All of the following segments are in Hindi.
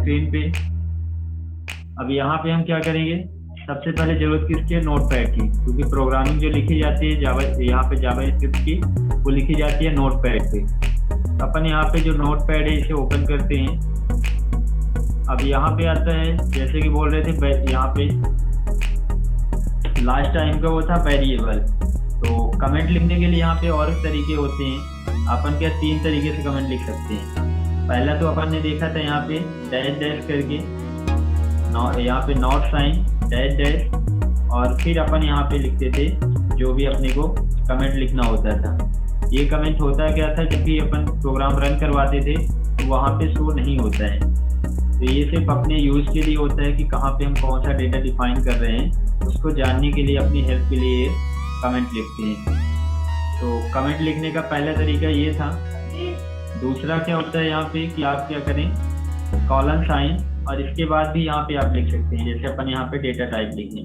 स्क्रीन पे। अब यहाँ पे हम क्या करेंगे, सबसे पहले जरूरत किसकी है, नोटपैड की, क्योंकि प्रोग्रामिंग जो लिखी जाती है जावा, यहाँ पे जावास्क्रिप्ट की, वो लिखी जाती है नोटपैड पे। अपन यहाँ पे जो नोटपैड है इसे ओपन करते हैं। अब यहाँ पे आता है, जैसे कि बोल रहे थे यहाँ पे लास्ट टाइम का वो था वेरिएबल। तो कमेंट लिखने के लिए यहाँ पे और तरीके होते हैं। अपन क्या 3 तरीके से कमेंट लिख सकते हैं। पहला तो अपन ने देखा था यहाँ पे डैश डैश करके, यहाँ पे नॉट साइन डैश डैश, और फिर अपन यहाँ पे लिखते थे जो भी अपने को कमेंट लिखना होता था। ये कमेंट होता क्या था, जब भी अपन प्रोग्राम रन करवाते थे तो वहाँ पे शो नहीं होता है। तो ये सिर्फ अपने यूज के लिए होता है कि कहाँ पे हम कौन सा डेटा डिफाइन कर रहे हैं, उसको जानने के लिए, अपनी हेल्प के लिए कमेंट लिखते हैं। तो कमेंट लिखने का पहला तरीका ये था। दूसरा क्या होता है यहाँ पे कि आप क्या करें, कॉलन साइन, और इसके बाद भी यहाँ पे आप लिख सकते हैं, जैसे अपन यहाँ पे डेटा टाइप लिखें।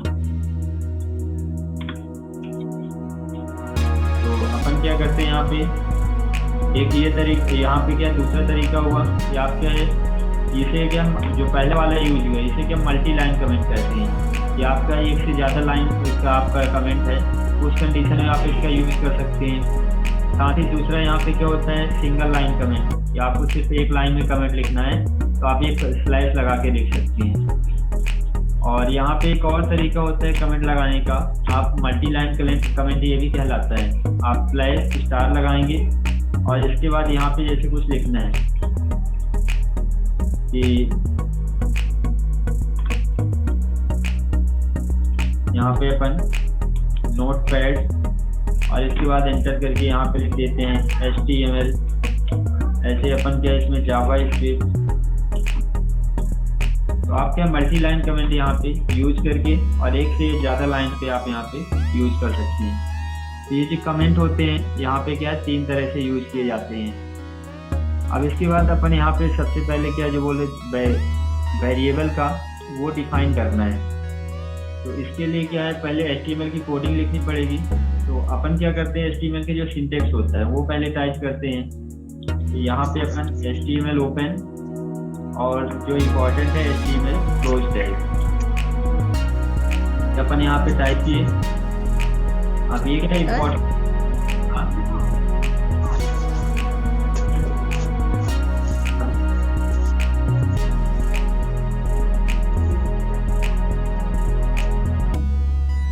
तो अपन क्या करते हैं यहाँ पे, एक ये तरीका, यहाँ पे क्या दूसरा तरीका हुआ कि आप क्या है, इसे क्या जो पहले वाला यूज हुआ इसे क्या मल्टी लाइन कमेंट करते हैं, कि आपका एक से ज़्यादा लाइन इसका आपका कमेंट है, उस कंडीशन में आप इसका यूज कर सकते हैं। साथ ही दूसरा यहाँ पे क्या होता है, सिंगल लाइन कमेंट, कि आपको सिर्फ एक लाइन में कमेंट लिखना है तो आप एक स्लैश लगा के लिख सकते हैं। और यहाँ पे एक और तरीका होता है कमेंट लगाने का, आप मल्टी लाइन कमेंट ये भी कहलाता है। आप स्लैश स्टार लगाएंगे और इसके बाद यहाँ पे जैसे कुछ लिखना है कि यहाँ पे अपन नोटपैड, और इसके बाद एंटर करके यहाँ पे लिख देते हैं HTML। ऐसे अपन क्या इसमें जावास्क्रिप्ट। तो आप क्या मल्टी लाइन कमेंट यहाँ पे यूज करके और एक से ज़्यादा लाइन पे आप यहाँ पे यूज कर सकते हैं। तो ये जो कमेंट होते हैं यहाँ पे क्या 3 तरह से यूज किए जाते हैं। अब इसके बाद अपन यहाँ पे सबसे पहले क्या जो बोले वेरिएबल का वो डिफाइन करना है। तो इसके लिए क्या है, पहले HTML की कोडिंग लिखनी पड़ेगी। तो अपन क्या करते हैं, HTML के जो सिंटेक्स होता है वो पहले टाइप करते हैं। तो यहाँ पे अपन HTML ओपन, और जो इम्पोर्टेंट है HTML क्लोज टैग, अपन यहाँ पे टाइप किए। अब ये क्या इम्पोर्टेंट,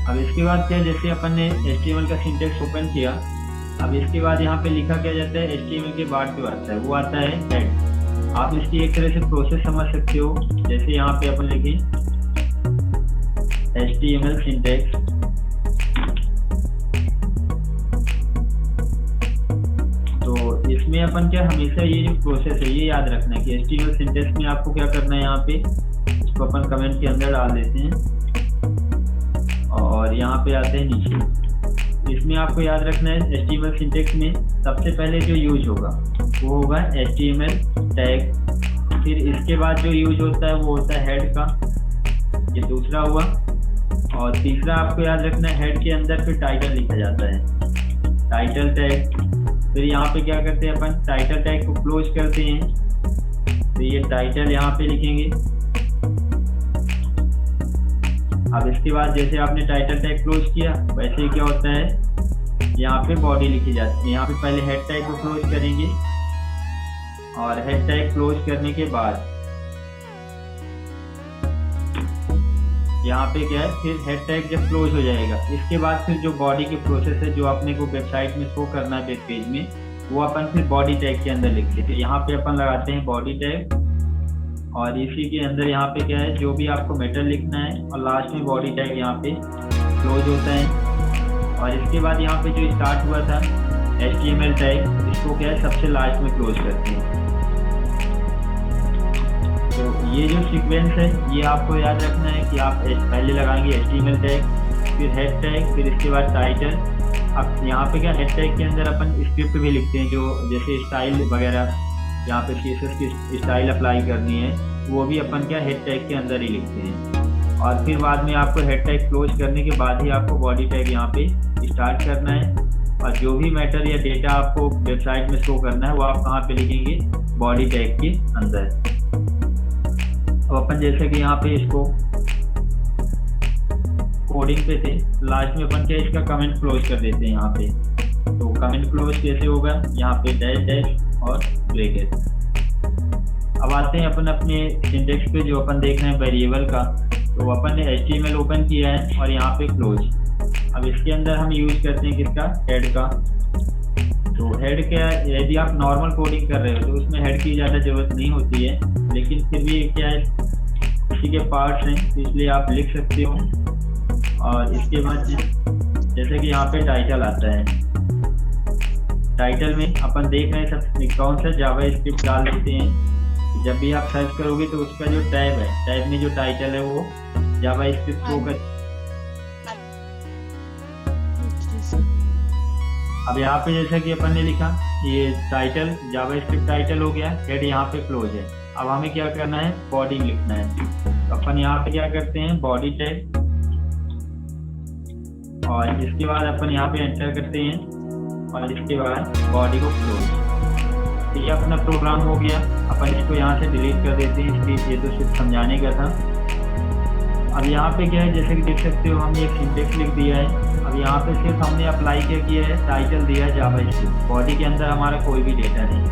अब इसके बाद क्या, जैसे अपन ने HTML का सिंटेक्स ओपन किया, अब इसके बाद यहाँ पे लिखा क्या जाता है, HTML के बाद जो आता है वो आता है हेड। आप इसकी एक तरह से प्रोसेस समझ सकते हो। जैसे यहाँ पे अपन लिखें HTML सिंटेक्स, तो इसमें अपन क्या हमेशा ये जो प्रोसेस है ये याद रखना है कि HTML सिंटेक्स में आपको क्या करना है, यहाँ पे इसको अपन कमेंट के अंदर डाल देते हैं और यहाँ पे आते हैं नीचे। इसमें आपको याद रखना है HTML सिंटेक्स में सबसे पहले जो यूज होगा वो होगा HTML टैग, फिर इसके बाद जो यूज होता है वो होता है हेड का, ये दूसरा हुआ। और तीसरा आपको याद रखना है हेड के अंदर फिर टाइटल लिखा जाता है, टाइटल टैग। फिर यहाँ पे क्या करते हैं अपन, टाइटल टैग को क्लोज करते हैं। तो ये टाइटल यहाँ पे लिखेंगे। अब इसके बाद जैसे आपने टाइटल टैग क्लोज किया, वैसे ही क्या होता है, यहाँ पे बॉडी लिखी जाती है। यहाँ पे पहले हेड टैग को क्लोज करेंगे, और हेड टैग क्लोज करने के बाद यहाँ पे क्या है, फिर हेड टैग जब क्लोज हो जाएगा, इसके बाद फिर जो बॉडी की प्रोसेस है जो अपने को वेबसाइट में शो करना है वेब पेज में, वो अपन फिर बॉडी टैग के अंदर लिखते हैं। तो यहाँ पे अपन लगाते हैं बॉडी टैग, और इसी के अंदर यहाँ पे क्या है, जो भी आपको मेटर लिखना है, और लास्ट में बॉडी टैग यहाँ पे क्लोज होता है। और इसके बाद यहाँ पे जो स्टार्ट हुआ था HTML टैग, इसको क्या है सबसे लास्ट में क्लोज करते हैं। तो ये जो सीक्वेंस है ये आपको याद रखना है कि आप पहले लगाएंगे HTML टैग, फिर हेड टैग, फिर इसके बाद टाइटल। अब यहाँ पे क्या हेड टैग के अंदर अपन स्क्रिप्ट भी लिखते हैं, जो जैसे स्टाइल वगैरह यहाँ पे CSS की स्टाइल अप्लाई करनी है, वो भी अपन क्या हेड टैग के अंदर ही लिखते हैं। और फिर बाद में आपको हेड टैग क्लोज करने के बाद ही आपको बॉडी टैग यहाँ पे स्टार्ट करना है। और जो भी मैटर या डेटा आपको वेबसाइट में शो करना है वो आप कहाँ पे लिखेंगे, बॉडी टैग के अंदर। अपन जैसे कि यहाँ पे इसको कोडिंग पे थे, लास्ट में अपन क्या इसका कमेंट क्लोज कर देते हैं यहाँ पे। तो कमेंट क्लोज कैसे होगा, यहाँ पे डैश डैश और ब्रैकेट। अब आते हैं अपन अपने सिंटेक्स पे, जो अपन देख रहे हैं वेरिएबल का। तो अपन ने HTML ओपन किया है और यहाँ पे क्लोज। अब इसके अंदर हम यूज करते हैं किसका, हेड का। तो हेड क्या है, यदि आप नॉर्मल कोडिंग कर रहे हो तो उसमें हेड की ज़्यादा ज़रूरत नहीं होती है, लेकिन फिर भी क्या है इसी के पार्ट्स हैं, तो इसलिए आप लिख सकते हो। और इसके बाद जैसे कि यहाँ पे टाइटल आता है, टाइटल में अपन देख रहे हैं सब कौन सा जावास्क्रिप्ट डाल देते हैं। जब भी आप सर्च करोगे तो उसका जो टैब है, टैब में जो टाइटल है वो जावास्क्रिप्ट शो कर। अब यहाँ पे जैसा कि अपन ने लिखा ये टाइटल जावास्क्रिप्ट टाइटल हो गया, हेड यहाँ पे क्लोज है। अब हमें क्या करना है, बॉडी लिखना है। तो अपन यहाँ पे क्या करते हैं, बॉडी टैग, और इसके बाद अपन यहाँ पे एंटर करते हैं और इसके बाद बॉडी को क्लोज। तो ये अपना प्रोग्राम हो गया। अपन इसको यहाँ से डिलीट कर देते हैं, इसलिए ये तो सिर्फ समझाने का था। अब यहाँ पे क्या है, जैसे कि देख सकते हो हमने एक सिंटेक्स लिख दिया है। अब यहाँ पे सिर्फ हमने अप्लाई क्या किया है, टाइटल दिया है जावास्क्रिप्ट, बॉडी के अंदर हमारा कोई भी डेटा नहीं।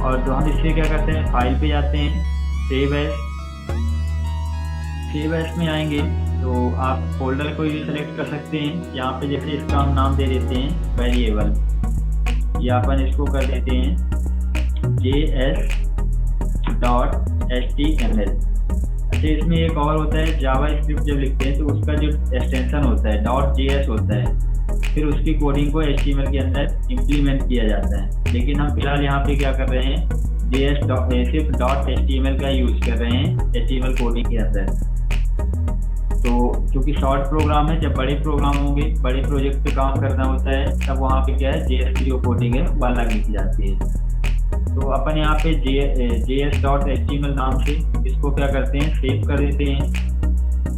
और तो हम इससे क्या करते हैं, फाइल पे जाते हैं, सेव एज में आएंगे तो आप फोल्डर को भी सेलेक्ट कर सकते हैं। यहाँ पे जैसे इसका हम नाम दे देते हैं वेरिएबल, या अपन इसको कर देते हैं js.html। अच्छा, इसमें एक और होता है, जावास्क्रिप्ट जब लिखते हैं तो उसका जो एक्सटेंशन होता है .js होता है, फिर उसकी कोडिंग को HTML के अंदर इम्प्लीमेंट किया जाता है। लेकिन हम फिलहाल यहाँ पे क्या कर रहे हैं, सिर्फ .html का यूज कर रहे हैं HTML कोडिंग के अंदर। तो क्योंकि शॉर्ट प्रोग्राम है, जब बड़े प्रोग्राम होंगे, बड़े प्रोजेक्ट पे काम करना होता है, तब वहाँ पे क्या है JS की जो कोडिंग है वो अलग लिखी जाती है। तो अपन यहाँ पे js.html नाम से इसको क्या करते हैं, सेव कर देते हैं।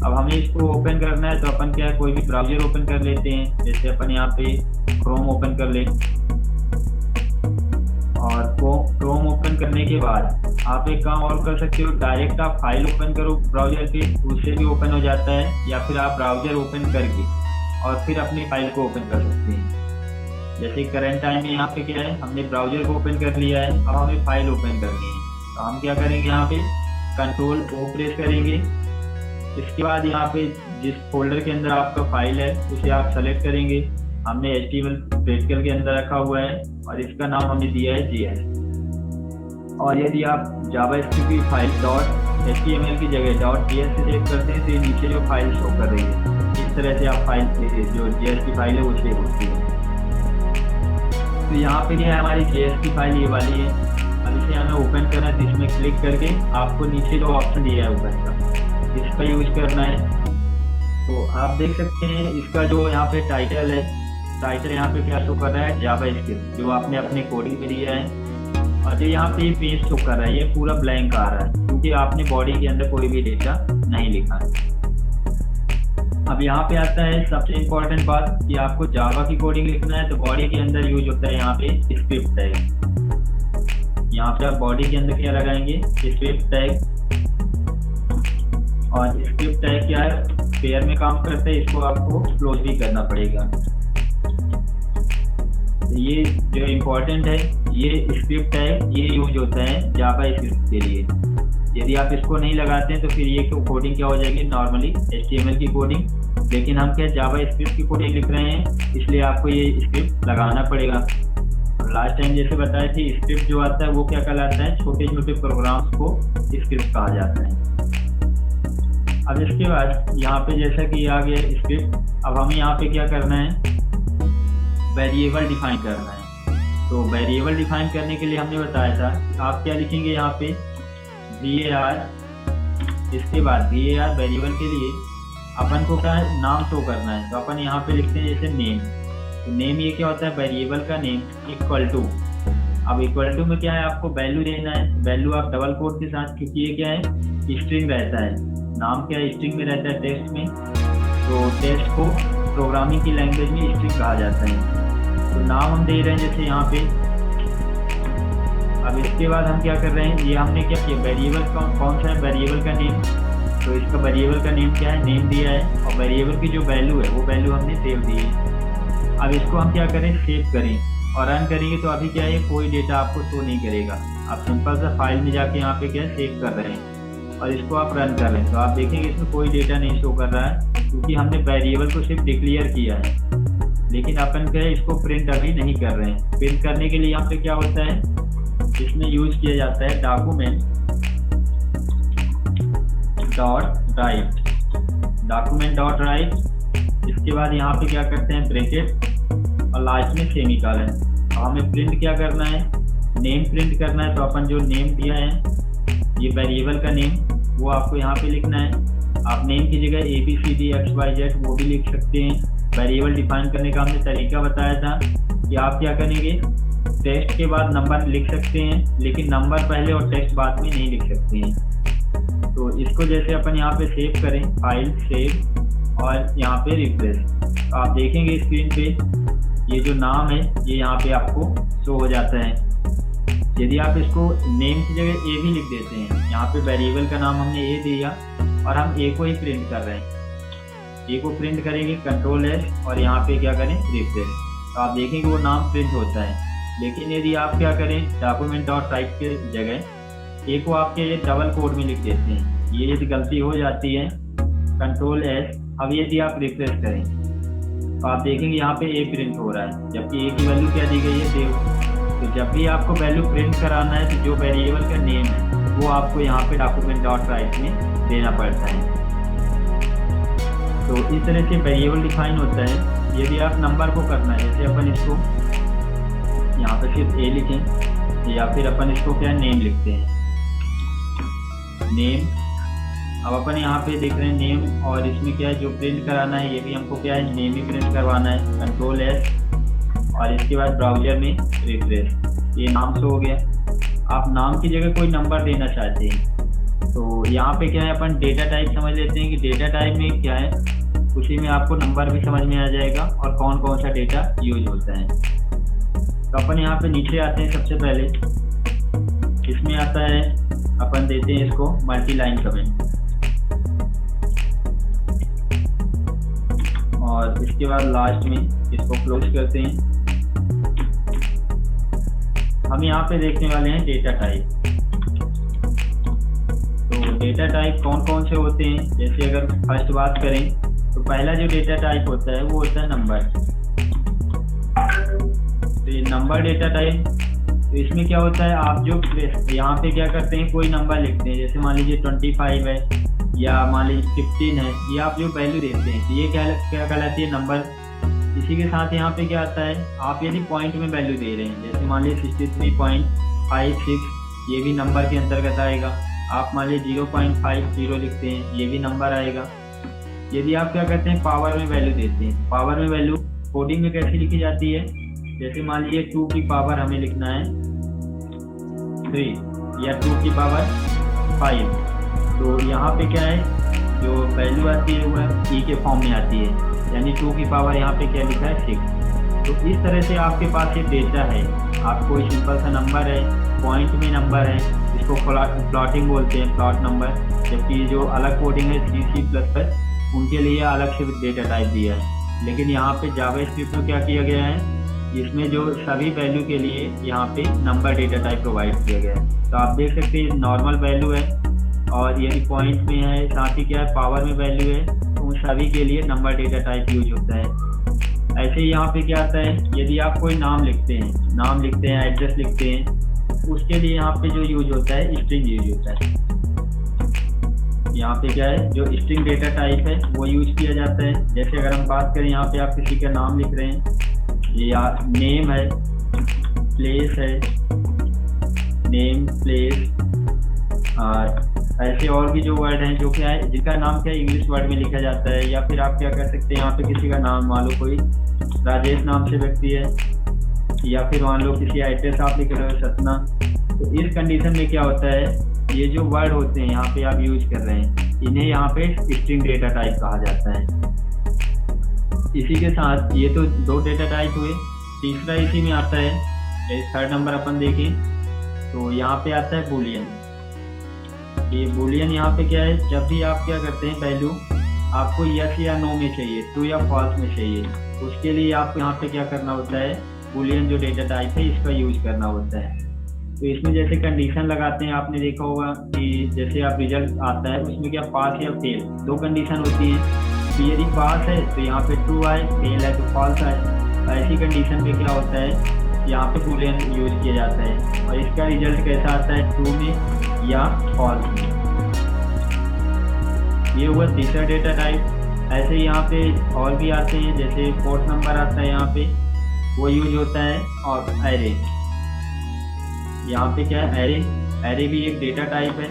अब हमें इसको ओपन करना है तो अपन क्या है, कोई भी ब्राउजर ओपन कर लेते हैं। जैसे अपन यहाँ पे क्रोम ओपन कर ले, और क्रोम ओपन करने के बाद आप एक काम और कर सकते हो, डायरेक्ट आप फाइल ओपन करो ब्राउजर पे, उससे भी ओपन हो जाता है। या फिर आप ब्राउजर ओपन करके और फिर अपनी फाइल को ओपन कर सकते हैं। जैसे करंट टाइम में यहाँ पे क्या है, हमने ब्राउजर को ओपन कर लिया है, अब हमें फाइल ओपन करनी है। तो हम क्या करेंगे, यहाँ पे कंट्रोल O प्रेस करेंगे। इसके बाद यहाँ पे जिस फोल्डर के अंदर आपका फाइल है उसे आप सेलेक्ट करेंगे। हमने HTML प्रैक्टिकल के अंदर रखा हुआ है और इसका नाम हमने दिया है JS। और यदि आप जावास्क्रिप्ट की फाइल .html की जगह .js से सेव करते हैं तो ये नीचे जो फाइल शो कर रही है, इस तरह से आप फाइल जो JS की फाइल है वो सेव होती है। तो यहाँ पे क्या है, हमारी JS की फाइल ये वाली है। अब इसे हमें ओपन करना है, तो इसमें क्लिक करके आपको नीचे जो ऑप्शन दिया है ओपन का, इसका यूज करना है। तो आप देख सकते हैं इसका जो यहाँ पे टाइटल है, टाइटल यहाँ पे क्या शो कर रहा है, जावास्क्रिप्ट जो आपने अपने कोडिंग में दिया है। और जो यहाँ पे पेज शो कर रहा है, ये पूरा ब्लैंक आ रहा है क्योंकि आपने बॉडी के अंदर कोई भी डेटा नहीं लिखा है। अब यहाँ पे आता है सबसे इम्पोर्टेंट बात कि आपको जावा की कोडिंग लिखना है तो बॉडी के अंदर यूज होता है यहाँ पे स्क्रिप्ट टैग। यहाँ पे आप बॉडी के अंदर क्या लगाएंगे, स्क्रिप्ट टैग। और स्क्रिप्ट टैग क्या है, पेयर में काम करते हैं, इसको आपको क्लोज भी करना पड़ेगा। ये जो इम्पोर्टेंट है, ये स्क्रिप्ट टैग ये यूज होता है जावास्क्रिप्ट के लिए। यदि आप इसको नहीं लगाते हैं तो फिर ये कोडिंग क्या हो जाएगी, नॉर्मली HTML की कोडिंग। लेकिन हम क्या जावास्क्रिप्ट की कोडिंग लिख रहे हैं, इसलिए आपको ये स्क्रिप्ट लगाना पड़ेगा। लास्ट टाइम जैसे बताया थी, स्क्रिप्ट जो आता है वो क्या कहलाता है, छोटे छोटे प्रोग्राम्स को स्क्रिप्ट कहा जाता है। अब इसके बाद यहाँ पे जैसा कि आ गया स्क्रिप्ट, अब हमें यहाँ पे क्या करना है, वेरिएबल डिफाइन करना है। तो वेरिएबल डिफाइन करने के लिए हमने बताया था आप क्या लिखेंगे, यहाँ पे var, इसके बाद var वेरिएबल के लिए अपन को क्या है, नाम शो करना है। तो अपन यहाँ पे लिखते हैं जैसे नेम। तो नेम ये क्या होता है, वेरिएबल का नेम इक्वल टू। अब इक्वल टू में क्या है, आपको वैल्यू देना है। वैल्यू आप डबल कोट के साथ, क्योंकि ये क्या है, स्ट्रिंग रहता है। नाम क्या है, स्ट्रिंग में रहता है टेक्स्ट में। तो टेक्स्ट को प्रोग्रामिंग की लैंग्वेज में स्ट्रिंग कहा जाता है। तो नाम हम दे रहे हैं जैसे यहाँ पे अब इसके बाद हम क्या कर रहे हैं, ये हमने क्या किया, वेरिएबल कौन सा है, वेरिएबल का नेम। तो इसका वेरिएबल का नेम क्या है, नेम दिया है, और वेरिएबल की जो वैल्यू है वो वैल्यू हमने सेव दी है। अब इसको हम क्या करें, सेव करें और रन करेंगे तो अभी क्या है, कोई डेटा आपको शो नहीं करेगा। आप सिंपल सा फाइल में जाके यहाँ पे क्या है, सेव कर रहे हैं और इसको आप रन कर रहे हैं तो आप देखेंगे इसमें कोई डेटा नहीं शो कर रहा है, क्योंकि हमने वेरिएबल को सिर्फ डिक्लेयर किया है। लेकिन अपन क्या है, इसको प्रिंट अभी नहीं कर रहे हैं। प्रिंट करने के लिए यहाँ पे क्या होता है, इसमें यूज किया जाता है document dot right, document dot right. इसके बाद यहाँ पे क्या करते हैं, ब्रैकेट और लास्ट में सेमीकोलन। तो हमें प्रिंट क्या करना है, नेम प्रिंट करना है। तो अपन जो नेम दिया है, ये वेरिएबल का नेम, वो आपको यहाँ पे लिखना है। आप नेम की जगह ABCDXYZ वो भी लिख सकते हैं। वेरिएबल डिफाइन करने का हमने तरीका बताया था कि आप क्या करेंगे, टेक्स्ट के बाद नंबर लिख सकते हैं, लेकिन नंबर पहले और टेक्स्ट बाद में नहीं लिख सकते हैं। तो इसको जैसे अपन यहाँ पे सेव करें, फाइल सेव और यहाँ पे रिफ्रेश, तो आप देखेंगे स्क्रीन पे ये जो नाम है ये यहाँ पे आपको शो हो जाता है। यदि आप इसको नेम की जगह ए भी लिख देते हैं, यहाँ पे वेरिएबल का नाम हमने ए दिया और हम ए को ही प्रिंट कर रहे हैं, ए को प्रिंट करेंगे Ctrl+S और यहाँ पे क्या करें, रिफ्रेश, तो आप देखेंगे वो नाम प्रिंट होता है। लेकिन यदि आप क्या करें, डॉक्यूमेंट डॉट राइट के जगह ए को आपके ये डबल कोड में लिख देते हैं, ये यदि गलती हो जाती है Ctrl+S। अब यदि आप रिफ्रेश करें तो आप देखेंगे यहाँ पे ए प्रिंट हो रहा है, जबकि ए की वैल्यू क्या दी गई है, देव। तो जब भी आपको वैल्यू प्रिंट कराना है तो जो वेरिएबल का नेम है वो आपको यहाँ पे डॉक्यूमेंट डॉट राइट में देना पड़ता है। तो इस तरह से वेरिएबल डिफाइन होता है। यदि आप नंबर को करना है, जैसे अपन इसको यहाँ पे सिर्फ ए लिखें या फिर अपन इसको क्या नेम लिखते हैं, नेम। अब अपन यहाँ पे देख रहे हैं नेम, और इसमें क्या है, जो प्रिंट कराना है ये भी हमको क्या है, नेम ही प्रिंट करवाना है। Ctrl+S और इसके बाद ब्राउजर में रिफ्रेश, ये नाम शो हो गया। आप नाम की जगह कोई नंबर देना चाहते हैं तो यहाँ पे क्या है, अपन डेटा टाइप समझ लेते हैं कि डेटा टाइप में क्या है, उसी में आपको नंबर भी समझ में आ जाएगा और कौन कौन सा डेटा यूज होता है। तो अपन यहाँ पे नीचे आते हैं, सबसे पहले इसमें आता है, अपन देते हैं इसको मल्टी लाइन कमेंट, और इसके बाद लास्ट में इसको क्लोज करते हैं। हम यहाँ पे देखने वाले हैं डेटा टाइप। तो डेटा टाइप कौन कौन से होते हैं, जैसे अगर फर्स्ट बात करें तो पहला जो डेटा टाइप होता है वो होता है नंबर। तो ये नंबर डेटा टाइप, तो इसमें क्या होता है, आप जो यहाँ पे क्या करते हैं, कोई नंबर लिखते हैं, जैसे मान लीजिए 25 है या मान लीजिए 15 है, ये आप जो वैल्यू देते हैं तो ये क्या कहलाती है, नंबर। इसी के साथ यहाँ पे क्या आता है, आप यदि पॉइंट में वैल्यू दे रहे हैं, जैसे मान लीजिए 63.56, ये भी नंबर के अंतर्गत आएगा। आप मान लीजिए 0.50 लिखते हैं, ये भी नंबर आएगा। यदि आप क्या करते हैं, पावर में वैल्यू देते हैं, पावर में वैल्यू कोडिंग में कैसे लिखी जाती है, जैसे मान लीजिए 2 की पावर हमें लिखना है 3 या 2 की पावर 5, तो यहाँ पे क्या है, जो वैल्यू आती है वह ई के फॉर्म में आती है, यानी 2 की पावर यहाँ पे क्या लिखा है 6। तो इस तरह से आपके पास ये डेटा है, आपको एक सिंपल सा नंबर है, पॉइंट में नंबर है, इसको प्लॉटिंग बोलते हैं, प्लॉट नंबर। जबकि जो अलग कोडिंग है C++, उनके लिए अलग से डेटा टाइप दिया है। लेकिन यहाँ पे जावास्क्रिप्ट में क्या किया गया है, इसमें जो सभी वैल्यू के लिए यहाँ पे नंबर डेटा टाइप प्रोवाइड किया गया है। तो आप देख सकते हैं नॉर्मल वैल्यू है, और यदि पॉइंट में है, साथ ही क्या है, पावर में वैल्यू है, तो उन सभी के लिए नंबर डेटा टाइप यूज होता है। ऐसे ही यहाँ पे क्या आता है, यदि आप कोई नाम लिखते हैं, एड्रेस लिखते हैं, उसके लिए यहाँ पे जो यूज होता है, स्ट्रिंग यूज होता है। यहाँ पे क्या है, जो स्ट्रिंग डेटा टाइप है वो यूज किया जाता है। जैसे अगर हम बात करें, यहाँ पे आप किसी का नाम लिख रहे हैं, या नेम है, प्लेस है, नेम प्लेस, ऐसे और भी जो वर्ड हैं जो क्या है, जिनका नाम क्या इंग्लिश वर्ड में लिखा जाता है। या फिर आप क्या कर सकते हैं, यहाँ पे किसी का नाम, मान लो कोई राजेश नाम से व्यक्ति है, या फिर मान लो किसी एड्रेस आप लिख रहे हो सतना। तो इस कंडीशन में क्या होता है, ये जो वर्ड होते हैं यहाँ पे आप यूज कर रहे हैं, इन्हें यहाँ पे स्ट्रिंग डेटा टाइप कहा जाता है। इसी के साथ ये तो 2 डेटा टाइप हुए, तीसरा इसी में आता है, थर्ड नंबर अपन देखें तो यहाँ पे आता है बूलियन। ये बूलियन यहाँ पे क्या है, जब भी आप क्या करते हैं वैल्यू आपको यस या नो में चाहिए, ट्रू या फॉल्स में चाहिए, उसके लिए आपको यहाँ पे क्या करना होता है, बूलियन जो डेटा टाइप है इसका यूज करना होता है। तो इसमें जैसे कंडीशन लगाते हैं, आपने देखा होगा कि जैसे आप रिजल्ट आता है उसमें क्या पास या फेल दो कंडीशन होती है। तो यदि पास है तो यहाँ पे ट्रू आए, फेल है तो फॉल्स आए। ऐसी कंडीशन पे क्या होता है, यहाँ पे बूलियन यूज किया जाता है और इसका रिजल्ट कैसा आता है, ट्रू में या फॉल्स में। ये हुआ तीसरा डेटा टाइप। ऐसे यहाँ पे और भी आते हैं, जैसे फोर्थ नंबर आता है यहाँ पे, वो यूज होता है और एरे। यहाँ पे क्या है, एरे। एरे भी एक डेटा टाइप है।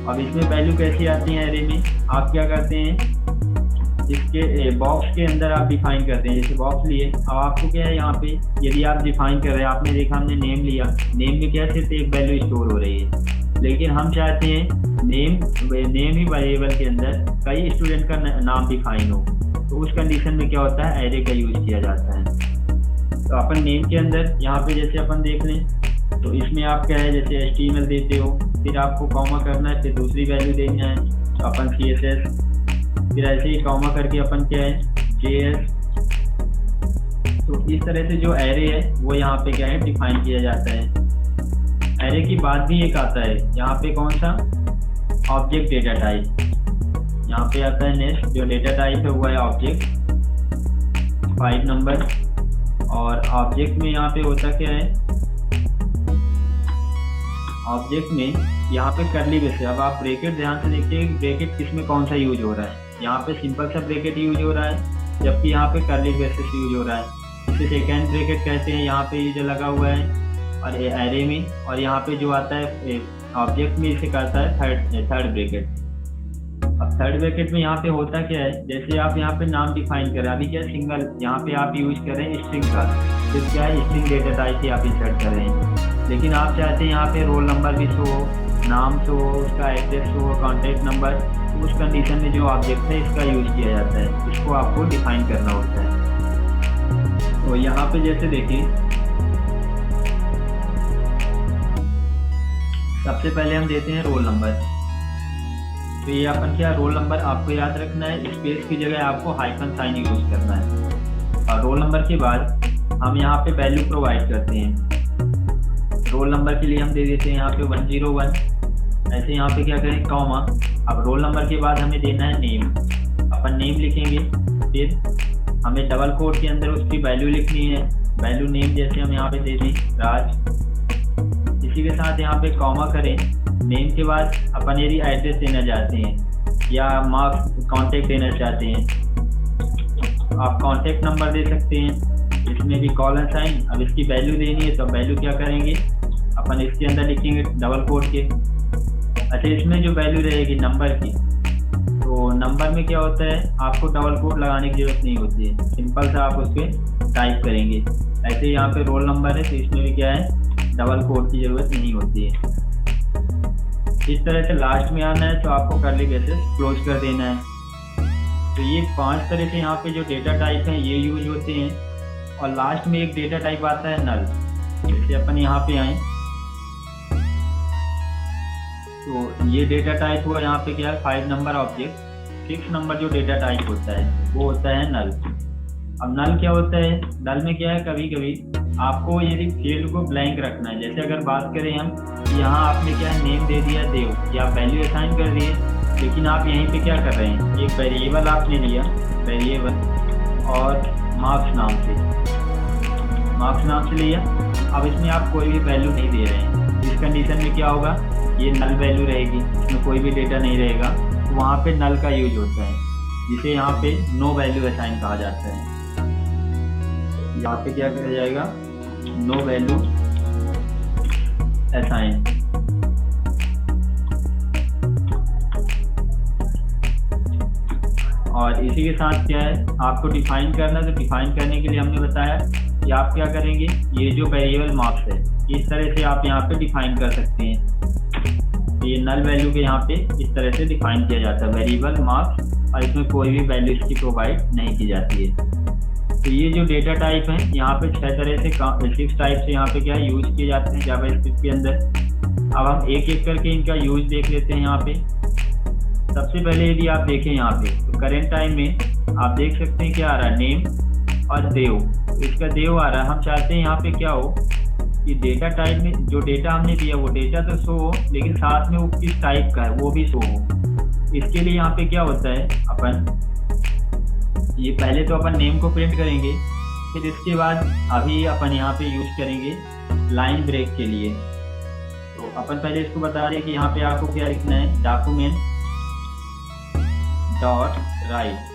अब इसमें वैल्यू कैसी आती है एरे में, आप क्या करते हैं, इसके बॉक्स के अंदर आप डिफाइन करते हैं। जैसे बॉक्स लिए, अब आपको क्या है, यहाँ पे यदि आप डिफाइन कर रहे हैं, आपने देखा हमने नेम लिया, नेम में क्या सिर्फ एक वैल्यू स्टोर हो रही है, लेकिन हम चाहते हैं नेम ही वेरिएबल के अंदर कई स्टूडेंट का नाम डिफाइन हो, तो उस कंडीशन में क्या होता है, एरे का यूज किया जाता है। तो अपन नेम के अंदर यहाँ पे जैसे अपन देख लें, तो इसमें आप क्या है, जैसे HTML देते हो, फिर आपको कॉमा करना है, फिर दूसरी वैल्यू देना है, तो अपन CSS, फिर ऐसे ही कॉमा करके अपन क्या है, JS। तो इस तरह से जो एरे है वो यहाँ पे क्या है, डिफाइन किया जाता है। एरे की बाद भी एक आता है यहाँ पे, कौन सा, ऑब्जेक्ट डेटा टाइप। यहाँ पे आता है नेक्स्ट जो डेटा टाइप है वो है ऑब्जेक्ट, 5 नंबर। और ऑब्जेक्ट में यहाँ पे होता क्या है, ऑब्जेक्ट में यहाँ पे करली ब्रेस है। अब आप ब्रैकेट ध्यान से देखिए, ब्रैकेट किस में कौन सा यूज हो रहा है, यहाँ पे सिंपल सा ब्रैकेट यूज हो रहा है, जबकि यहाँ पे करली ब्रेसेस यूज हो रहा है। इसे सेकेंड ब्रैकेट कहते हैं, यहाँ पे ये जो लगा हुआ है और एरे में, और यहाँ पे जो आता है ऑब्जेक्ट में इसे कहता है थर्ड ब्रैकेट। अब थर्ड ब्रैकेट में यहाँ पे होता क्या है, जैसे आप यहाँ पे नाम डिफाइन करें, अभी क्या सिंगल यहाँ पे आप यूज कर रहे हैं स्ट्रिंग का, फिर क्या है स्ट्रिंग डेटा टाइप से आप इंसर्ट कर रहे हैं, लेकिन आप चाहते हैं यहाँ पे रोल नंबर भी शो हो, नाम शो हो, उसका एड्रेस शो हो, कॉन्टेक्ट नंबर, तो उस कंडीशन में जो ऑब्जेक्ट है इसका यूज किया जाता है, इसको आपको डिफाइन करना होता है। तो यहाँ पे जैसे देखिए, सबसे पहले हम देते हैं रोल नंबर। तो ये अपन क्या, रोल नंबर आपको याद रखना है, स्पेस की जगह आपको हाइफन साइन यूज करना है। और रोल नंबर के बाद हम यहाँ पे वैल्यू प्रोवाइड करते हैं। रोल नंबर के लिए हम दे देते हैं यहाँ पे 101। ऐसे यहाँ पे क्या करें, कॉमा। अब रोल नंबर के बाद हमें देना है नेम, अपन नेम लिखेंगे, फिर हमें डबल कोट के अंदर उसकी वैल्यू लिखनी है। वैल्यू नेम जैसे हम यहाँ पे दे दें राज, इसी के साथ यहाँ पे कॉमा करें। नेम के बाद अपन यदि एड्रेस देना चाहते हैं या मार्क्स कॉन्टेक्ट देना चाहते हैं, आप कॉन्टेक्ट नंबर दे सकते हैं, इसमें भी कॉलन साइन। अब इसकी वैल्यू देनी है तो वैल्यू क्या करेंगे, अपन इसके अंदर लिखेंगे डबल कोट के। अच्छा, इसमें जो वैल्यू रहेगी नंबर की, तो नंबर में क्या होता है, आपको डबल कोट लगाने की जरूरत नहीं होती है, सिंपल सा आप उस पर टाइप करेंगे। ऐसे यहाँ पे रोल नंबर है तो इसमें भी क्या है, डबल कोट की जरूरत नहीं होती है। इस तरह से लास्ट में आना है तो आपको करली ब्रेसेस क्लोज कर देना है। तो ये 5 तरह से यहाँ पे जो डेटा टाइप हैं ये यूज होते हैं। और लास्ट में एक डेटा टाइप आता है नल। जैसे अपन यहाँ पे आए तो ये डेटा टाइप हुआ, यहाँ पे क्या है 5 नंबर ऑब्जेक्ट, 6 नंबर जो डेटा टाइप होता है वो होता है नल। अब नल क्या होता है, नल में क्या है, कभी कभी आपको यदि फील्ड को ब्लैंक रखना है, जैसे अगर बात करें हम, यहाँ आपने क्या है नेम दे दिया देव, या वैल्यू असाइन कर दिए, लेकिन आप यहीं पे क्या कर रहे हैं, एक वेरिएबल आपने लिया, वेरिएबल और मार्क्स नाम से लिया। अब इसमें आप कोई भी वैल्यू नहीं दे रहे हैं, इस कंडीशन में क्या होगा, ये नल वैल्यू रहेगी, इसमें कोई भी डेटा नहीं रहेगा, तो वहाँ पे नल का यूज होता है, जिसे यहाँ पे नो वैल्यू असाइन कहा जाता है। यहाँ पे क्या किया जाएगा, नो वैल्यू असाइन। और इसी के साथ क्या है, आपको डिफाइन करना, तो डिफाइन करने के लिए हमने बताया कि आप क्या करेंगे, ये जो वेरिएबल मार्क्स है इस तरह से आप यहाँ पे डिफाइन कर सकते हैं। तो ये नल वैल्यू के यहाँ पे इस तरह से डिफाइन किया जाता है, वेरिएबल मार्क्स, और इसमें कोई भी वैल्यू इसकी प्रोवाइड नहीं की जाती है। तो ये जो डेटा टाइप है यहाँ पे 6 तरह से 6 टाइप से यहाँ पे क्या यूज किए जाते हैं जावास्क्रिप्ट के अंदर। अब हम एक एक करके इनका यूज देख लेते हैं। यहाँ पे सबसे पहले यदि आप देखें यहाँ पे तो करेंट टाइम में आप देख सकते हैं क्या आ रहा है, नेम और देव। तो इसका देव आ रहा है। हम चाहते हैं यहाँ पे क्या हो कि डेटा टाइप में जो डेटा हमने दिया वो डेटा तो शो हो, लेकिन साथ में वो किस टाइप का है वो भी शो हो। इसके लिए यहाँ पे क्या होता है, अपन ये पहले तो अपन नेम को प्रिंट करेंगे, फिर इसके बाद अभी अपन यहाँ पे यूज करेंगे लाइन ब्रेक के लिए। तो अपन पहले इसको बता रहे हैं कि यहाँ पे आपको क्या लिखना है, डॉक्यूमेंट डॉट राइट।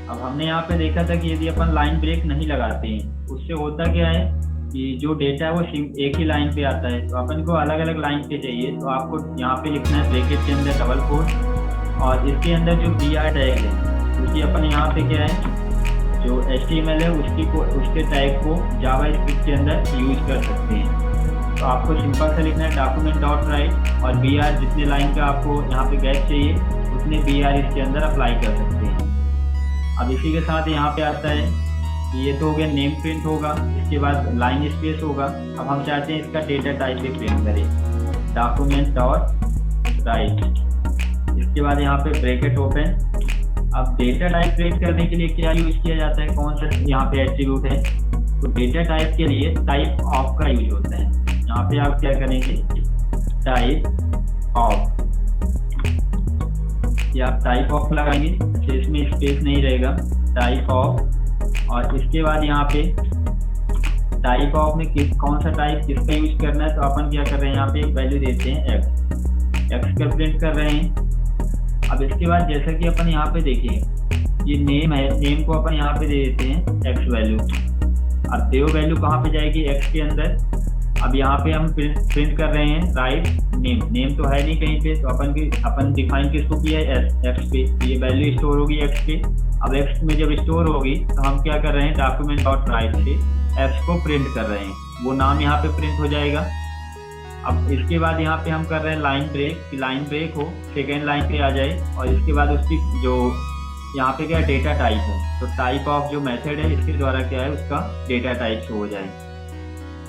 अब हमने यहाँ पे देखा था कि यदि अपन लाइन ब्रेक नहीं लगाते हैं उससे होता क्या है कि जो डेटा है वो एक ही लाइन पे आता है। तो अपन को अलग अलग लाइन पे चाहिए, तो आपको यहाँ पे लिखना है ब्रैकेट के अंदर डबल कोट, और इसके अंदर जो BR टैग है उसकी अपन यहाँ पे क्या है जो HTML है उसके टैग को जावास्क्रिप्ट के अंदर यूज कर सकते हैं। तो आपको सिंपल से लिखना है डॉक्यूमेंट डॉट राइट, और BR जितने लाइन का आपको यहाँ पे गैप चाहिए उतने BR इसके अंदर अप्लाई कर सकते हैं। अब इसी के साथ यहाँ पे आता है कि ये तो हो गया नेम प्रिंट होगा, इसके बाद लाइन स्पेस होगा। अब हम चाहते हैं इसका डेटा टाइप भी प्रिंट करें, डॉक्यूमेंट डॉट राइट। इसके बाद यहाँ पे ब्रैकेट ओपन। अब डेटा टाइप प्रिंट करने के लिए क्या यूज किया जाता है, कौन सा यहाँ पे एट्रीब्यूट है, तो डेटा टाइप के लिए टाइप ऑफ का यूज होता है। यहाँ पे आप क्या करेंगे, टाइप ऑफ, या आप टाइप ऑफ लगाएंगे तो इसमें स्पेस नहीं रहेगा, टाइप ऑफ। और इसके बाद यहाँ पे टाइप ऑफ में कौन सा टाइप किसका यूज करना है, तो अपन क्या कर रहे हैं यहाँ पे एक वैल्यू देते हैं एक्स का प्रिंट कर रहे हैं। अब इसके बाद जैसा कि अपन यहाँ पे देखें ये नेम है, नेम को अपन यहाँ पे दे देते हैं एक्स वैल्यू। अब देव वैल्यू कहाँ पे जाएगी, एक्स के अंदर। अब यहाँ पे हम प्रिंट कर रहे हैं राइट नेम, नेम तो है नहीं कहीं पे, तो अपन डिफाइन किसको किया है, एक्स पे। ये वैल्यू स्टोर होगी एक्स पे। अब एक्स में जब स्टोर होगी तो हम क्या कर रहे हैं, डॉक्यूमेंट डॉट राइट से एक्स को प्रिंट कर रहे हैं, वो नाम यहाँ पे प्रिंट हो जाएगा। अब इसके बाद यहाँ पे हम कर रहे हैं लाइन ब्रेक, कि लाइन ब्रेक हो, सेकेंड लाइन पे आ जाए, और इसके बाद उसकी जो यहाँ पे क्या डेटा टाइप है, तो टाइप ऑफ जो मेथड है इसके द्वारा क्या है उसका डेटा टाइप शो हो जाए।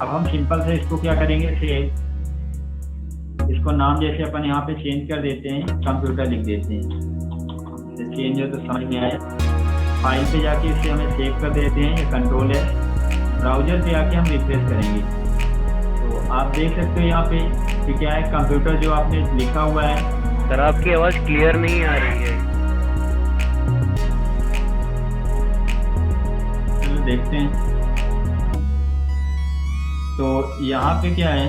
अब हम सिंपल से इसको क्या करेंगे, सेव। इसको नाम जैसे अपन यहाँ पे चेंज कर देते हैं, कंप्यूटर लिख देते हैं, चेंज हो तो समझ में आए। फाइल पे जाके इसे हमें सेव कर देते हैं, ये कंट्रोल है। ब्राउजर पे आके हम रिफ्रेश करेंगे तो आप देख सकते हो यहाँ पे कि क्या है, कंप्यूटर जो आपने लिखा हुआ है। सर आपकी आवाज क्लियर नहीं आ रही है। चलो देखते हैं। तो यहाँ पे क्या है,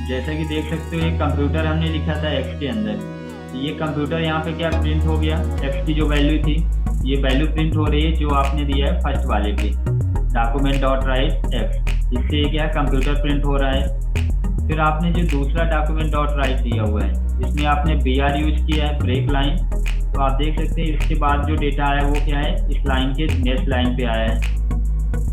जैसा कि देख सकते हो ये कंप्यूटर हमने लिखा था एक्स के अंदर, ये कंप्यूटर यहाँ पे क्या प्रिंट हो गया, एक्स की जो वैल्यू थी ये वैल्यू प्रिंट हो रही है जो आपने दिया है फर्स्ट वाले पे, डॉक्यूमेंट डॉट राइट एक्स। इससे क्या कंप्यूटर प्रिंट हो रहा है। फिर आपने जो दूसरा डॉक्यूमेंट डॉट राइट दिया हुआ है इसमें आपने BR यूज किया है, ब्रेक लाइन। तो आप देख सकते हैं इसके बाद जो डेटा आया वो क्या है, इस लाइन के नेक्स्ट लाइन पे आया है।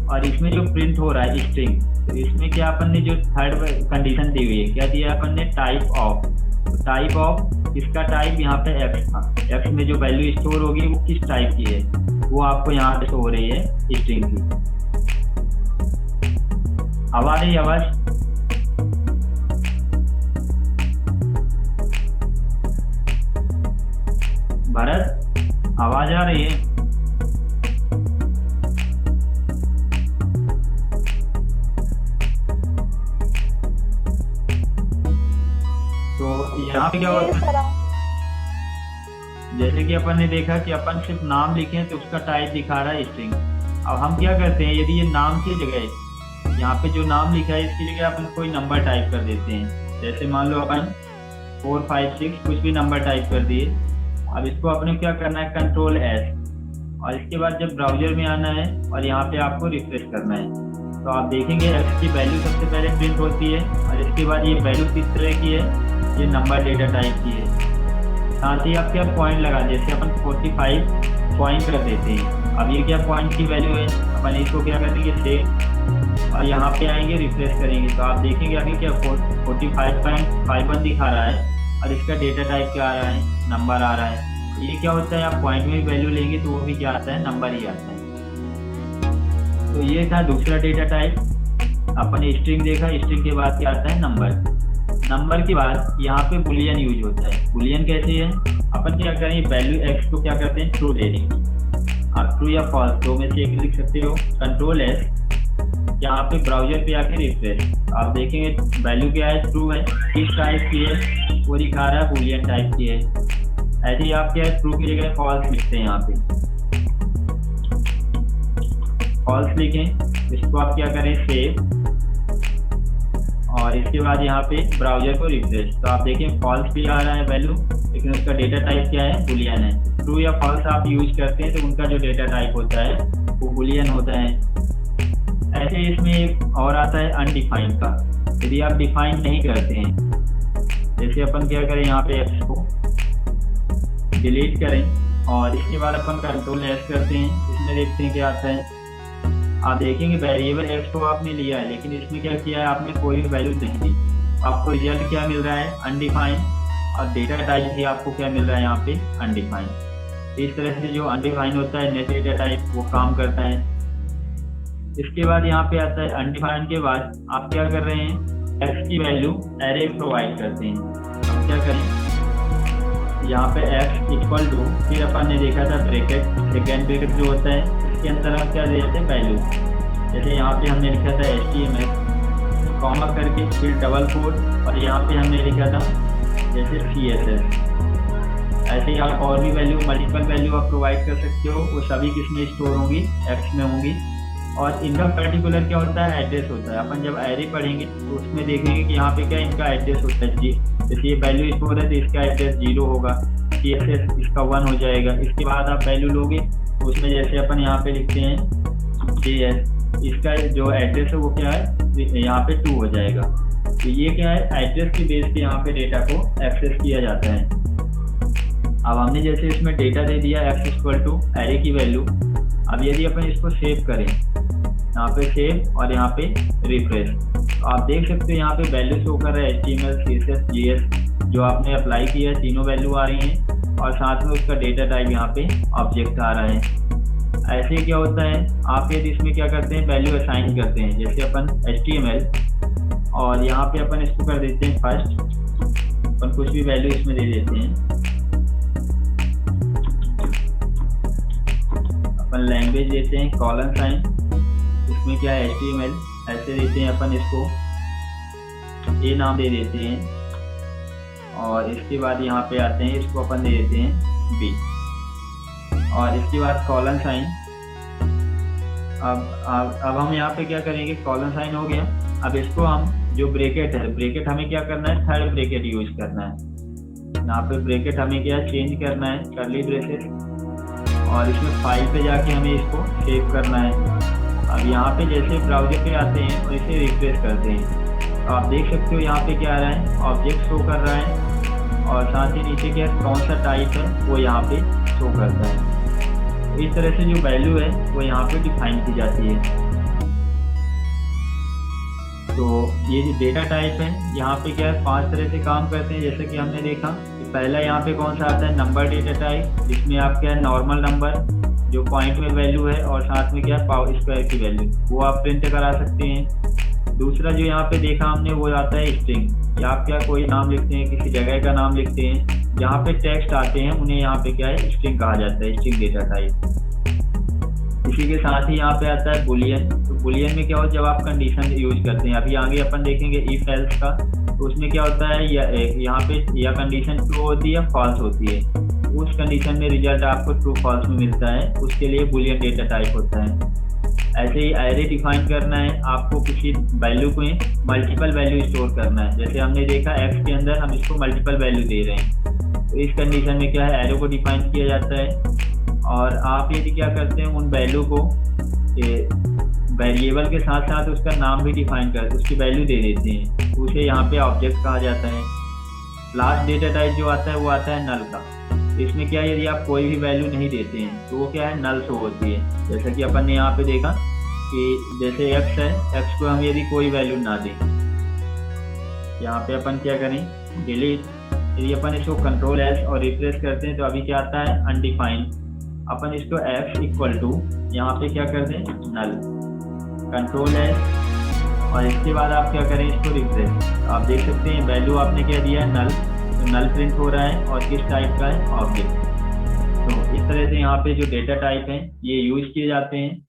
और इसमें जो प्रिंट हो रहा है स्ट्रिंग, तो इसमें क्या अपन ने जो थर्ड कंडीशन दी हुई है, क्या दिया अपन ने, टाइप ऑफ। तो टाइप ऑफ, इसका टाइप यहाँ पे एक्स था, एक्स में जो वैल्यू स्टोर होगी वो किस टाइप की है वो आपको यहाँ पे शो हो रही है, स्ट्रिंग की। अब आ रही आवाज, भरत आवाज आ रही है? तो यहाँ पे क्या होता है, जैसे कि अपन ने देखा कि अपन सिर्फ नाम लिखे तो उसका टाइप दिखा रहा है स्ट्रिंग। अब हम क्या करते हैं, यदि ये नाम की जगह यहाँ पे जो नाम लिखा है इसकी जगह अपन कोई नंबर टाइप कर देते हैं। जैसे मान लो अपन 4 5 6 कुछ भी नंबर टाइप कर दिए। अब इसको अपने क्या करना है, कंट्रोल S, और इसके बाद जब ब्राउजर में आना है और यहाँ पे आपको रिफ्रेश करना है तो आप देखेंगे एक्स की वैल्यू सबसे पहले प्रिंट होती है, और इसके बाद ये वैल्यू किस तरह की है, ये नंबर डेटा टाइप की है। साथ ही आप क्या पॉइंट लगा, जैसे अपन 45 पॉइंट कर देते हैं। अब ये क्या पॉइंट की वैल्यू है, अपन इसको क्या करेंगे, सेव, और यहाँ पे आएंगे रिफ्रेश करेंगे तो आप देखेंगे अभी क्या 45.51 दिखा रहा है, और इसका डेटा टाइप क्या आ रहा है, नंबर आ रहा है। ये क्या होता है, आप पॉइंट में वैल्यू लेंगे तो वो भी क्या आता है, नंबर ही आता है। तो ये था दूसरा डेटा टाइप। अपन स्ट्रिंग देखा, स्ट्रिंग के बाद क्या आता है, नंबर। नंबर के बाद यहाँ पे बुलियन यूज होता है। बुलियन कैसे है, अपन क्या करें, वैल्यू एक्स को क्या करते हैं, ट्रू दे देंगे। आप ट्रू या फॉल्स दो में से एक लिख सकते हो। कंट्रोल एस, यहाँ पे ब्राउजर पे आके रिफ्रेश, आप देखेंगे वैल्यू क्या है, ट्रू है। किस टाइप की है, वो दिखा रहा है बुलियन टाइप की है। ऐसे ही आप क्या है, ट्रू की जगह फॉल्स लिखते हैं। यहाँ पे फॉल्स लिखें, इसको आप क्या करें, सेव, और इसके बाद यहाँ पे ब्राउजर को रिफ्रेश। तो आप देखें फॉल्स भी आ रहा है वैल्यू, लेकिन उसका डेटा टाइप क्या है, बुलियन है। ट्रू या फॉल्स आप यूज करते हैं तो उनका जो डेटा टाइप होता है वो बुलियन होता है। ऐसे इसमें एक और आता है अनडिफाइंड का। यदि आप डिफाइन नहीं करते हैं, जैसे अपन क्या करें, यहाँ पे एक्स को डिलीट करें और इसके बाद अपन कंट्रोल एस करते हैं, इसमें देखते हैं क्या आता है। आप देखेंगे वेरिएबल एक्स को आपने लिया है, लेकिन इसमें क्या किया है, आपने कोई भी वैल्यू नहीं दी। आपको रिजल्ट क्या मिल रहा है, अनडिफाइंड, और डेटा टाइप भी आपको क्या मिल रहा है, यहाँ पे अनडिफाइंड। इस तरह से जो अनडिफाइंड होता है नेट डेटा टाइप, वो काम करता है। इसके बाद यहाँ पे आता है अनडिफाइंड के बाद आप क्या कर रहे हैं, एक्स की वैल्यू एरे प्रोवाइड करते हैं। अब क्या करें, यहाँ पे एक्स इक्वल टू, फिर अपन ने देखा था ब्रैकेट, सेकेंड ब्रैकेट जो होता है इसके अंदर हम क्या देते हैं, वैल्यू। जैसे यहाँ पे हमने लिखा था HTML, कॉमा करके फिर डबल कोट, और यहाँ पे हमने लिखा था जैसे CSS। ऐसे ही आप और भी वैल्यू, मल्टीपल वैल्यू आप प्रोवाइड कर सकते हो। वो सभी किसमें स्टोर होंगी, एक्स में होंगी। और इनका पर्टिकुलर क्या होता है, एड्रेस होता है। अपन जब एरे पढ़ेंगे तो उसमें देखेंगे कि यहाँ पे क्या इनका एड्रेस होता है जी। जैसे ये वैल्यू स्टोर है तो इसका एड्रेस 0 होगा, CSS इसका 1 हो जाएगा। इसके बाद आप वैल्यू लोगे तो उसमें जैसे अपन यहाँ पे लिखते हैं JS, इसका जो एड्रेस है वो क्या है, यहाँ पे 2 हो जाएगा। तो ये क्या है, एड्रेस के बेस पे यहाँ पे डेटा को एक्सेस किया जाता है। अब हमने जैसे इसमें डेटा दे दिया एक्स इक्वल टू एरे की वैल्यू। अब यदि अपन इसको सेव करें, यहाँ पे सेव और यहाँ पे रिफ्रेश, तो आप देख सकते हो यहाँ पे वैल्यू शो कर रहा है, HTML, CSS, JS जो आपने अप्लाई किया है, तीनों वैल्यू आ रही हैं, और साथ में उसका डेटा टाइप यहाँ पे ऑब्जेक्ट आ रहा है। ऐसे क्या होता है, आप यदि इसमें क्या करते हैं, वैल्यू असाइन करते हैं। जैसे अपन HTML, और यहाँ पे अपन इसको कर देते हैं फर्स्ट, अपन कुछ भी वैल्यू इसमें दे देते हैं। अपन लैंग्वेज देते हैं कॉलन साइन, इसमें क्या है HTML, ऐसे देते हैं अपन इसको ए नाम दे देते हैं, और इसके बाद यहाँ पे आते हैं, इसको अपन दे देते हैं बी, और इसके बाद कॉलन साइन। अब हम यहाँ पे क्या करेंगे, कॉलन साइन हो गया। अब इसको हम जो ब्रैकेट है, ब्रैकेट हमें क्या करना है, थर्ड ब्रैकेट यूज करना है। यहाँ पे ब्रैकेट हमें क्या चेंज करना है, कर्ली ब्रेसेस, और इसमें फाइल पे जाके हमें इसको सेव करना है। अब यहाँ पे जैसे ब्राउजर पे आते हैं और इसे रिफ्रेश करते हैं, तो आप देख सकते हो यहाँ पे क्या आ रहा है, ऑब्जेक्ट शो कर रहा है, और साथ ही नीचे क्या कौन सा टाइप है वो यहाँ पे शो करता है। तो इस तरह से जो वैल्यू है वो यहाँ पे डिफाइन की जाती है। तो ये जो डेटा टाइप है यहाँ पे क्या है, 5 तरह से काम करते हैं। जैसे कि हमने देखा कि पहला यहाँ पे कौन सा आता है, नंबर डेटा टाइप, जिसमें आप क्या है, नॉर्मल नंबर जो पॉइंट में वैल्यू है, और साथ में क्या है, पावर स्क्वायर की वैल्यू, वो आप प्रिंट करा सकते हैं। दूसरा जो यहाँ पे देखा हमने वो आता है स्ट्रिंग, या आप क्या कोई नाम लिखते हैं, किसी जगह का नाम लिखते हैं, जहाँ पे टेक्स्ट आते हैं उन्हें यहाँ पे क्या है, स्ट्रिंग कहा जाता है, स्ट्रिंग डेटा टाइप। इसी के साथ ही यहाँ पे आता है बुलियन। तो बुलियन में क्या होता है, जब आप कंडीशन यूज करते हैं, अभी आगे अपन देखेंगे इफ एल्स का, तो उसमें क्या होता है, यहाँ पे या कंडीशन ट्रू होती है, फॉल्स होती है। उस कंडीशन में रिजल्ट आपको ट्रू फॉल्स में मिलता है, उसके लिए बुलियन डेटा टाइप होता है। ऐसे ही एरे डिफाइन करना है, आपको किसी वैल्यू को मल्टीपल वैल्यू स्टोर करना है। जैसे हमने देखा एक्स के अंदर हम इसको मल्टीपल वैल्यू दे रहे हैं, तो इस कंडीशन में क्या है, एरे को डिफाइन किया जाता है। और आप यदि क्या करते हैं, उन वैल्यू को वेरिएबल के साथ साथ उसका नाम भी डिफाइन करते, उसकी वैल्यू दे देते हैं, तो उसे यहाँ पे ऑब्जेक्ट कहा जाता है। लास्ट डेटा टाइप जो आता है वो आता है नल का। इसमें क्या है, यदि आप कोई भी वैल्यू नहीं देते हैं तो वो क्या है, नल शो होती है। जैसा कि अपन ने यहाँ पे देखा कि जैसे एक्स है, एक्स को हम यदि कोई वैल्यू ना दें, यहाँ पे अपन क्या करें, डिलीट यदि अपन इसको कंट्रोल एस और रिफ्रेश करते हैं तो अभी क्या आता है, अनडिफाइंड। अपन इसको एफ इक्वल टू यहाँ पे क्या कर दें, नल, कंट्रोल एस, और इसके बाद आप क्या करें, इसको रिफ्रेश। आप देख सकते हैं वैल्यू आपने क्या दिया है, नल, तो नल प्रिंट हो रहा है और किस टाइप का है, ऑब्जेक्ट। तो इस तरह से यहाँ पे जो डेटा टाइप हैं ये यूज किए जाते हैं